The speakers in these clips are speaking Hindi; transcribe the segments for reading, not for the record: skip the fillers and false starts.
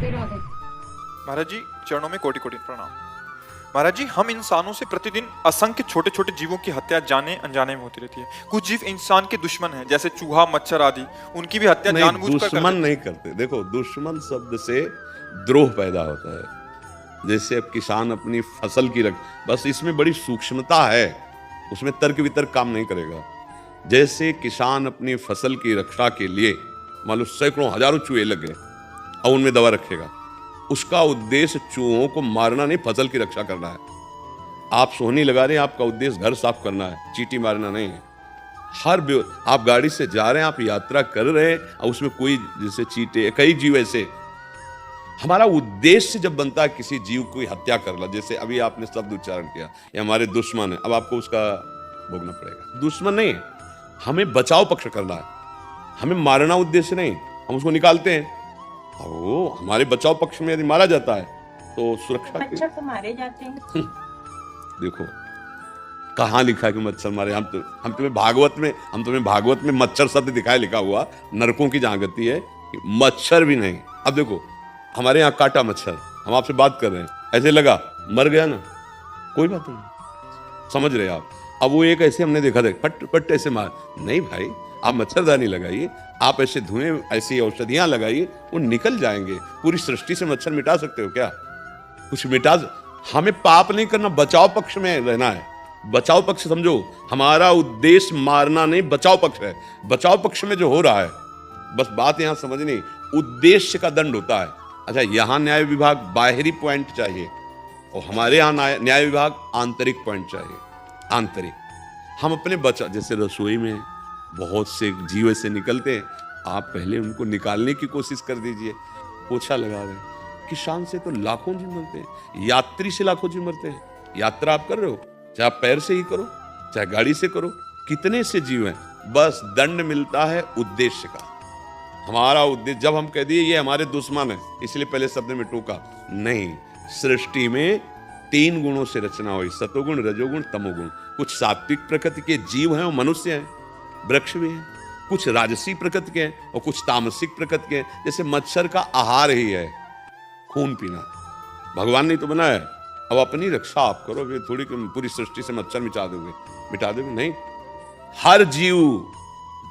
राधे राधे। महाराज जी चरणों में कोटि कोटि प्रणाम। महाराज जी, हम इंसानों से प्रतिदिन असंख्य छोटे छोटे जीवों की हत्या जाने अनजाने में होती रहती है। कुछ जीव इंसान के दुश्मन हैं, जैसे चूहा, मच्छर आदि, उनकी भी हत्या नहीं, जानबूझकर कर दुश्मन देते नहीं करते। देखो, दुश्मन शब्द से द्रोह पैदा होता है। जैसे अब किसान अपनी फसल की बस इसमें बड़ी सूक्ष्मता है, उसमें तर्क वितर्क काम नहीं करेगा। जैसे किसान अपनी फसल की रक्षा के लिए मान लो सैकड़ों हजारों चूहे लग गए और उनमें दवा रखेगा, उसका उद्देश्य चूहों को मारना नहीं, फसल की रक्षा करना है। आप सोहनी लगा रहे हैं, आपका उद्देश्य घर साफ करना है, चींटी मारना नहीं है। आप गाड़ी से जा रहे हैं, आप यात्रा कर रहे हैं और उसमें कोई जैसे चींटे, कई जीव ऐसे, हमारा उद्देश्य जब बनता है किसी जीव की हत्या करना, जैसे अभी आपने शब्द उच्चारण किया, ये हमारे दुश्मन है, अब आपको उसका भोगना पड़ेगा। दुश्मन नहीं, हमें बचाव पक्ष करना है, हमें मारना उद्देश्य नहीं। हम उसको निकालते हैं और वो हमारे बचाव पक्ष में यदि मारा जाता है तो सुरक्षा के मच्छर तो मारे जाते हैं। देखो कहाँ लिखा है कि मच्छर मारे? हम तुम्हें भागवत में मच्छर शब्द दिखाया लिखा हुआ, नरकों की जहां गति है, मच्छर भी नहीं। अब देखो हमारे यहाँ काटा मच्छर, हम आपसे बात कर रहे हैं, ऐसे लगा मर गया ना, कोई बात नहीं, समझ रहे आप। अब वो एक ऐसे हमने देखा था पट पट ऐसे मार, नहीं भाई, आप मच्छरदानी लगाइए, आप ऐसे धुएं, ऐसी औषधियां लगाइए, वो निकल जाएंगे। पूरी सृष्टि से मच्छर मिटा सकते हो क्या? कुछ मिटा, हमें पाप नहीं करना, बचाव पक्ष में रहना है। बचाव पक्ष समझो, हमारा उद्देश्य मारना नहीं, बचाव पक्ष है। बचाव पक्ष में जो हो रहा है, बस बात यहां समझनी, उद्देश्य का दंड होता है। अच्छा, यहां न्याय विभाग बाहरी पॉइंट चाहिए और हमारे यहां न्याय विभाग आंतरिक पॉइंट चाहिए। आंतरिक, हम अपने बचा, जैसे रसोई में बहुत से जीव ऐसे निकलते हैं, आप पहले उनको निकालने की कोशिश कर दीजिए। पोछा लगा रहे हैं, किसान से तो लाखों जीव मरते हैं, यात्री से लाखों जीव मरते हैं। यात्रा आप कर रहे हो, चाहे आप पैर से ही करो, चाहे गाड़ी से करो, कितने से जीव हैं, बस दंड मिलता है उद्देश्य का। हमारा उद्देश्य, जब हम कह दिए ये हमारे दुश्मन है, इसलिए पहले शब्द में टोका नहीं। सृष्टि में 3 गुणों से रचना हुई, सतोगुण, रजोगुण, तमोगुण। कुछ सात्विक प्रकृति के जीव हैं और मनुष्य हैं, वृक्ष भी हैं, कुछ राजसी प्रकृति के हैं और कुछ तामसिक प्रकृति के हैं। जैसे मच्छर का आहार ही है खून पीना, भगवान ने तो बनाया है। अब अपनी रक्षा आप करो, थोड़ी पूरी सृष्टि से मच्छर मिटा दोगे नहीं। हर जीव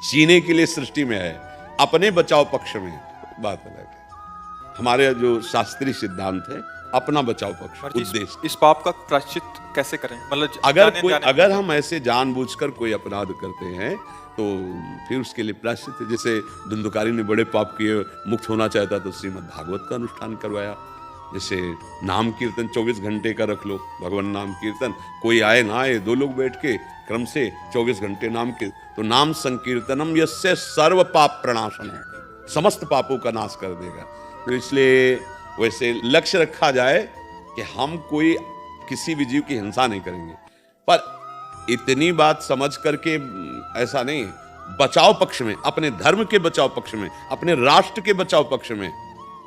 जीने के लिए सृष्टि में है, अपने बचाव पक्ष में बात अलग है। हमारे जो शास्त्रीय सिद्धांत है, अपना बचाव पक्ष, उद्देश्य। इस पाप का प्रायश्चित कैसे करें? मतलब अगर हम ऐसे जानबूझकर कोई अपराध करते हैं तो फिर उसके लिए प्रायश्चित है। जैसे धुंधुकारी ने बड़े पाप किए, मुक्त होना चाहता तो श्रीमद् भागवत का अनुष्ठान करवाया। जैसे नाम कीर्तन 24 घंटे का रख लो, भगवान नाम कीर्तन, कोई आए ना आए, 2 लोग बैठ के क्रम से 24 घंटे नाम के, तो नाम संकीर्तनम यस्य सर्व पाप प्रणाशनम, समस्त पापों का नाश कर देगा। तो इसलिए वैसे लक्ष्य रखा जाए कि हम कोई किसी भी जीव की हिंसा नहीं करेंगे, पर इतनी बात समझ करके ऐसा नहीं, बचाव पक्ष में, अपने धर्म के बचाव पक्ष में, अपने राष्ट्र के बचाव पक्ष में,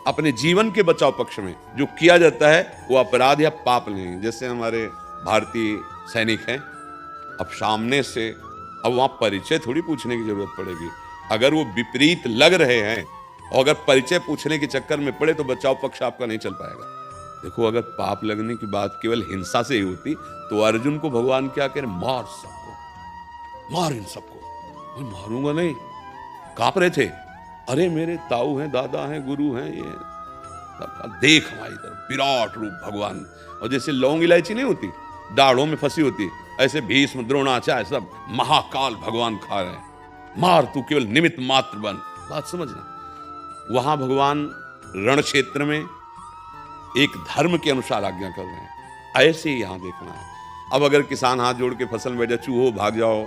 अपने जीवन के बचाव पक्ष में जो किया जाता है वो अपराध या पाप नहीं। जैसे हमारे भारतीय सैनिक हैं, अब सामने से, अब वहां परिचय थोड़ी पूछने की जरूरत पड़ेगी। अगर वो विपरीत लग रहे हैं और अगर परिचय पूछने के चक्कर में पड़े तो बचाव पक्ष आपका नहीं चल पाएगा। देखो, अगर पाप लगने की बात केवल हिंसा से ही होती तो अर्जुन को भगवान क्या कह रहे, मार सबको, मार इन सबको। मैं मारूंगा नहीं, कांप रहे थे, अरे मेरे ताऊ हैं, दादा हैं, गुरु हैं, ये देख हमारी तरफ विराट रूप भगवान। और जैसे लौंग इलायची नहीं होती, दाढ़ों में फंसी होती, ऐसे भीष्म, द्रोणाचार्य सब महाकाल भगवान खा रहे हैं, मार, तू केवल निमित्त मात्र बन। बात समझना, वहां भगवान रण क्षेत्र में एक धर्म के अनुसार आज्ञा कर रहे हैं, ऐसे ही यहां देखना है। अब अगर किसान हाथ जोड़ के फसल में बैठा, चूहो भाग जाओ,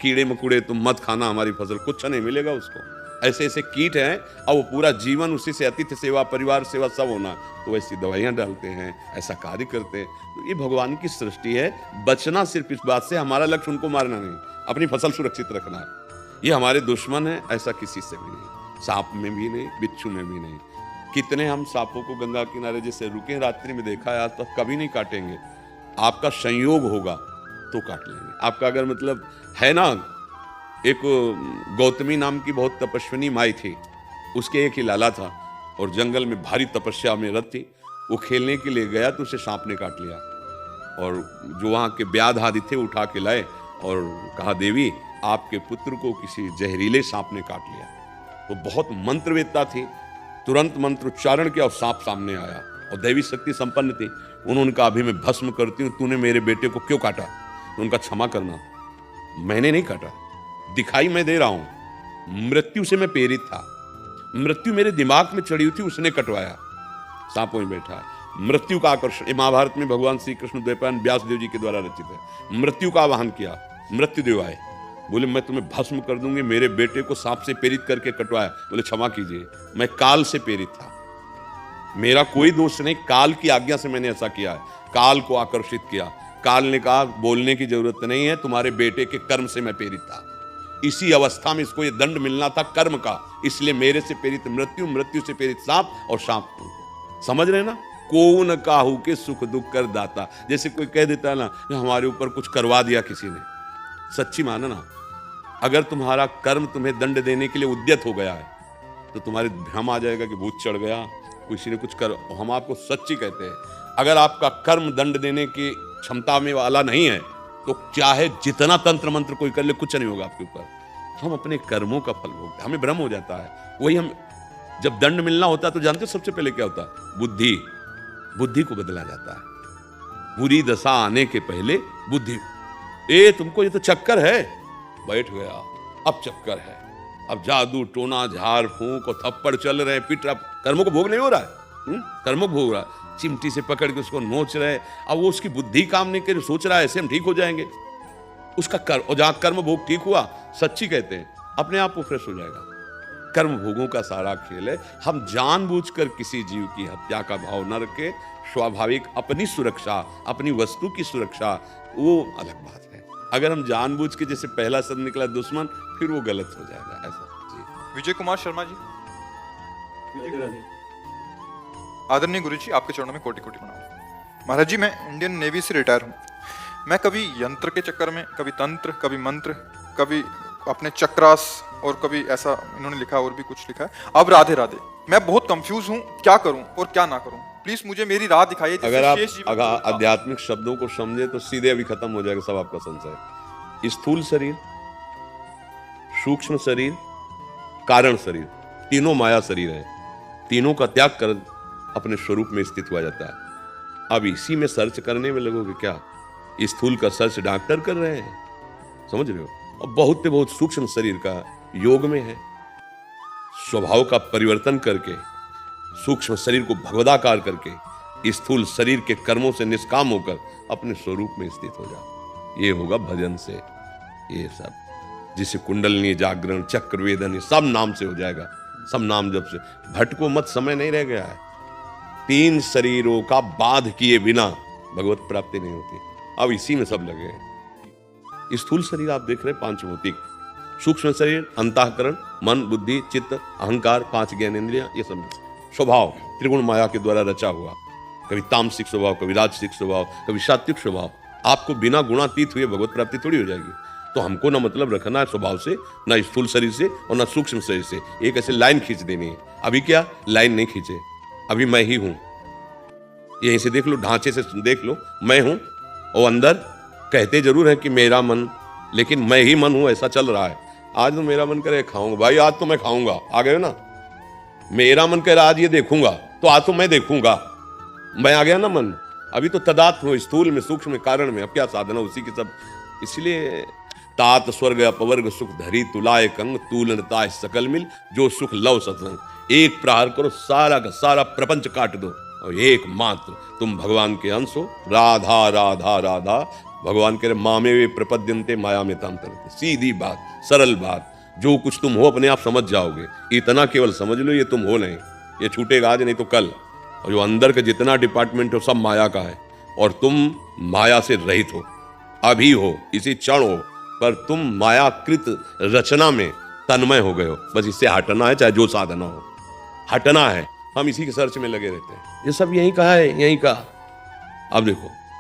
कीड़े मकुड़े तुम मत खाना हमारी फसल, कुछ नहीं मिलेगा उसको। ऐसे ऐसे कीट हैं और वो पूरा जीवन उसी से अतिथि सेवा, परिवार सेवा सब होना, तो ऐसी दवाइयां डालते हैं, ऐसा कार्य करते हैं। तो ये भगवान की सृष्टि है। बचना सिर्फ इस बात से, हमारा लक्ष्य उनको मारना नहीं, अपनी फसल सुरक्षित रखना है। ये हमारे दुश्मन है, ऐसा किसी से भी नहीं, सांप में भी नहीं, बिच्छू में भी नहीं। कितने हम सांपों को गंगा किनारे जैसे रुके रात्रि में देखा है, आज तक कभी नहीं काटेंगे। आपका संयोग होगा तो काट लेंगे। आपका अगर मतलब है ना, एक गौतमी नाम की बहुत तपस्विनी माई थी, उसके एक ही लाला था, और जंगल में भारी तपस्या में रत थी। वो खेलने के लिए गया तो उसे सांप ने काट लिया, और जो वहाँ के व्याधादि थे उठा के लाए और कहा, देवी आपके पुत्र को किसी जहरीले सांप ने काट लिया। तो बहुत मंत्रवेत्ता थी, तुरंत मंत्र उच्चारण किया और सांप सामने आया, और दैवी शक्ति संपन्न थी। उन्होंने कहा, अभी मैं भस्म करती हूँ, तूने मेरे बेटे को क्यों काटा? तो उनका, क्षमा करना, मैंने नहीं काटा, दिखाई मैं दे रहा हूं, मृत्यु से मैं प्रेरित था, मृत्यु मेरे दिमाग में चढ़ी हुई थी, उसने कटवाया। सांप वहीं बैठा है। मृत्यु का आकर्षण महाभारत में भगवान श्री कृष्ण द्वैपायन व्यास देव जी के द्वारा रचित है। मृत्यु का आवाहन किया, मृत्युदेव आए, बोले मैं तुम्हें भस्म कर दूंगी, मेरे बेटे को सांप से प्रेरित करके कटवाया। बोले क्षमा कीजिए, मैं काल से प्रेरित था, मेरा कोई दोष नहीं, काल की आज्ञा से मैंने ऐसा किया है, काल को आकर्षित किया। काल ने कहा, बोलने की जरूरत नहीं है, तुम्हारे बेटे के कर्म से मैं प्रेरित था, इसी अवस्था में इसको ये दंड मिलना था कर्म का, इसलिए मेरे से प्रेरित मृत्यु, मृत्यु से प्रेरित सांप, और सांप समझ रहे ना, को न काहू के सुख दुख कर दाता। जैसे कोई कह देता है ना, हमारे ऊपर कुछ करवा दिया किसी ने, सच्ची माना ना, अगर तुम्हारा कर्म तुम्हें दंड देने के लिए उद्यत हो गया है तो तुम्हारे भ्रम आ जाएगा कि भूत चढ़ गया, किसी ने कुछ कर। हम आपको सच्ची कहते हैं, अगर आपका कर्म दंड देने की क्षमता में वाला नहीं है तो चाहे जितना तंत्र मंत्र कोई कर ले, कुछ नहीं होगा आपके ऊपर। हम अपने कर्मों का फल भोगते, हमें भ्रम हो जाता है। वही हम जब दंड मिलना होता है तो जानते हो सबसे पहले क्या होता है? बुद्धि को बदला जाता है। बुरी दशा आने के पहले बुद्धि, तुमको ये तो चक्कर है, बैठ गया, अब चक्कर है, अब जादू टोना झाड़ फूंक और थप्पड़ चल रहे हैं, पिट रहा, कर्मों को भोग नहीं हो रहा है, कर्मों को भोग रहा है, चिमटी से पकड़ के उसको नोच रहे। अब वो उसकी बुद्धि काम नहीं कर, सोच रहा है ऐसे हम ठीक हो जाएंगे, उसका और जहां कर्म भोग ठीक हुआ, सच्ची कहते हैं, अपने आप वो फ्रेश हो जाएगा। कर्म भोगों का सारा खेल है। हम जानबूझकर किसी जीव की हत्या का भाव न रखें, स्वाभाविक अपनी सुरक्षा, अपनी वस्तु की सुरक्षा, वो अलग बात है। अगर हम जानबूझ के, जैसे पहला शब्द निकला दुश्मन, फिर वो गलत हो जाएगा। ऐसा जी। विजय कुमार शर्मा जी, आदरणीय गुरुजी, आपके चरणों में कोटि कोटि प्रणाम। महाराज जी, मैं इंडियन नेवी से रिटायर हूँ। मैं कभी यंत्र के चक्कर में, कभी तंत्र, कभी मंत्र, कभी अपने चक्रास, और कभी ऐसा इन्होंने लिखा और भी कुछ लिखा है। अब राधे राधे, मैं बहुत कंफ्यूज हूँ, क्या करूँ और क्या ना करूँ, प्लीज मुझे मेरी राह दिखाइए। अगर आप आध्यात्मिक शब्दों को समझे तो सीधे अभी खत्म हो जाएगा सब आपका संशय। स्थूल शरीर, सूक्ष्म शरीर, कारण शरीर, तीनों माया शरीर है। तीनों का त्याग कर अपने स्वरूप में स्थित हुआ जाता है। अब इसी में सर्च करने में लगोगे क्या? स्थूल का सर्च डॉक्टर कर रहे हैं, समझ रहे हो? और बहुत से बहुत सूक्ष्म शरीर का योग में है। स्वभाव का परिवर्तन करके सूक्ष्म शरीर को भगवदाकार करके स्थूल शरीर के कर्मों से निष्काम होकर अपने स्वरूप में स्थित हो जाओ। ये होगा भजन से। ये सब जिसे कुंडलनी, जागरण, चक्र, वेदन, ये सब नाम से हो जाएगा। सब नाम जब से भटको मत, समय नहीं रह गया है। 3 शरीरों का बाध किए बिना भगवत प्राप्ति नहीं होती। अब इसी में सब लगे हैं। स्थूल शरीर आप देख रहे हैं, 5 भौतिक, सूक्ष्म शरीर अंतःकरण, मन, बुद्धि, चित्त, अहंकार, 5 ज्ञानेंद्रियां, ये सब स्वभाव त्रिगुण माया के द्वारा रचा हुआ। कभी तामसिक स्वभाव, कभी राजसिक स्वभाव, कभी सात्विक स्वभाव। आपको बिना गुणातीत हुए भगवत प्राप्ति थोड़ी हो जाएगी। तो हमको ना मतलब रखना है स्वभाव से, ना स्थूल शरीर से और ना सूक्ष्म शरीर से। एक ऐसे लाइन खींच देनी है। अभी क्या लाइन नहीं खींचे, अभी मैं ही हूं। यहीं से देख लो, ढांचे से देख लो, मैं हूं। और अंदर कहते जरूर है कि मेरा मन, लेकिन मैं ही मन हूं, ऐसा चल रहा है। आज तो मेरा मन करे खाऊंगा, भाई आज तो मैं खाऊंगा, आ गए ना। मेरा मन कह रहा आज ये देखूंगा, तो आज तो मैं देखूंगा, मैं आ गया ना मन। अभी तो तदात्म हो, स्थूल में, सूक्ष्म में, कारण में। अब क्या साधना उसी की सब। इसलिए तात स्वर्ग अपवर्ग सुख धरी तुलाए कंग, तूलनता सकल मिल, जो सुख लव सत्संग। एक प्रहार करो, सारा का सारा प्रपंच काट दो, और एकमात्र तुम भगवान के अंश हो। राधा राधा राधा, भगवान कह रहे मामे वे प्रपद्यन्ते माया में ताम तरते। सीधी बात, सरल बात, जो कुछ तुम हो अपने आप समझ जाओगे। इतना केवल समझ लो, ये तुम हो नहीं, ये छूटेगा आज नहीं तो कल। और जो अंदर का जितना डिपार्टमेंट हो सब माया का है, और तुम माया से रहित हो, अभी हो, इसी क्षण हो, पर तुम मायाकृत रचना में तन्मय हो गए हो। बस इससे हटना है, चाहे जो साधना हो, हटना है। हम इसी के सर्च में लगे रहते हैं। ये सब यहीं का है, यहीं का। अब देखो,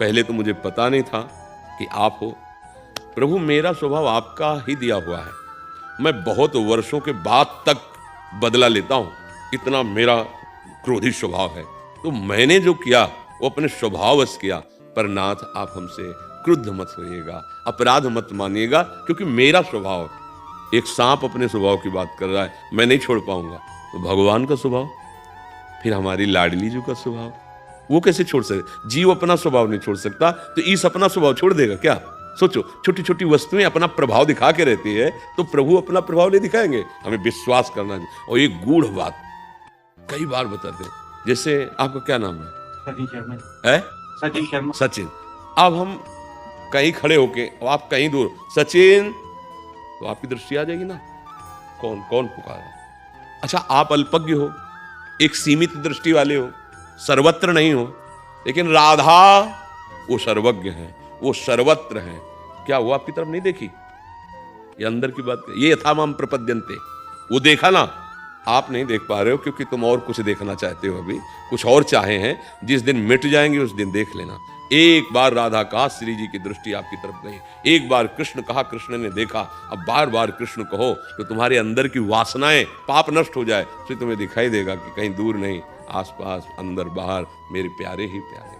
पहले तो मुझे पता नहीं था कि आप हो। प्रभु, मेरा स्वभाव आपका ही दिया हुआ है। मैं बहुत वर्षों के बाद तक बदला लेता हूं, इतना मेरा क्रोधी स्वभाव है। तो मैंने जो किया वो अपने स्वभाववश किया, पर नाथ आप हमसे क्रुद्ध मत होइएगा, अपराध मत मानिएगा, क्योंकि मेरा स्वभाव, एक सांप अपने स्वभाव की बात कर रहा है, मैं नहीं छोड़ पाऊंगा, तो भगवान का स्वभाव, फिर हमारी लाडली जी का स्वभाव, वो कैसे छोड़ सकते? जीव अपना स्वभाव नहीं छोड़ सकता, तो ईश अपना स्वभाव छोड़ देगा क्या? सोचो, छोटी छोटी वस्तुएं अपना प्रभाव दिखा के रहती है, तो प्रभु अपना प्रभाव नहीं दिखाएंगे? हमें विश्वास करना चाहिए। और एक गूढ़ बात कई बार बताते हैं, जैसे आपका क्या नाम है? सचिन शर्मा। है सचिन शर्मा। सचिन। अब हम कहीं खड़े होके और आप कहीं दूर, सचिन, तो आपकी दृष्टि आ जाएगी ना, कौन कौन पुकारा। अच्छा, आप अल्पज्ञ हो, एक सीमित दृष्टि वाले हो, सर्वत्र नहीं हो, लेकिन राधा वो सर्वज्ञ है, वो सर्वत्र है। क्या वो आपकी तरफ नहीं देखी? ये अंदर की बात, ये यथामाम प्रपद्यन्ते, वो देखा ना, आप नहीं देख पा रहे हो क्योंकि तुम और कुछ देखना चाहते हो, अभी कुछ और चाहे हैं। जिस दिन मिट जाएंगे उस दिन देख लेना। एक बार राधा कहा, श्री जी की दृष्टि आपकी तरफ गई। एक बार कृष्ण कहा, कृष्ण ने देखा। अब बार बार कृष्ण कहो तो तुम्हारे अंदर की वासनाएं, पाप नष्ट हो जाए, तो तुम्हें दिखाई देगा कि कहीं दूर नहीं, आसपास, अंदर बाहर मेरे प्यारे ही प्यारे।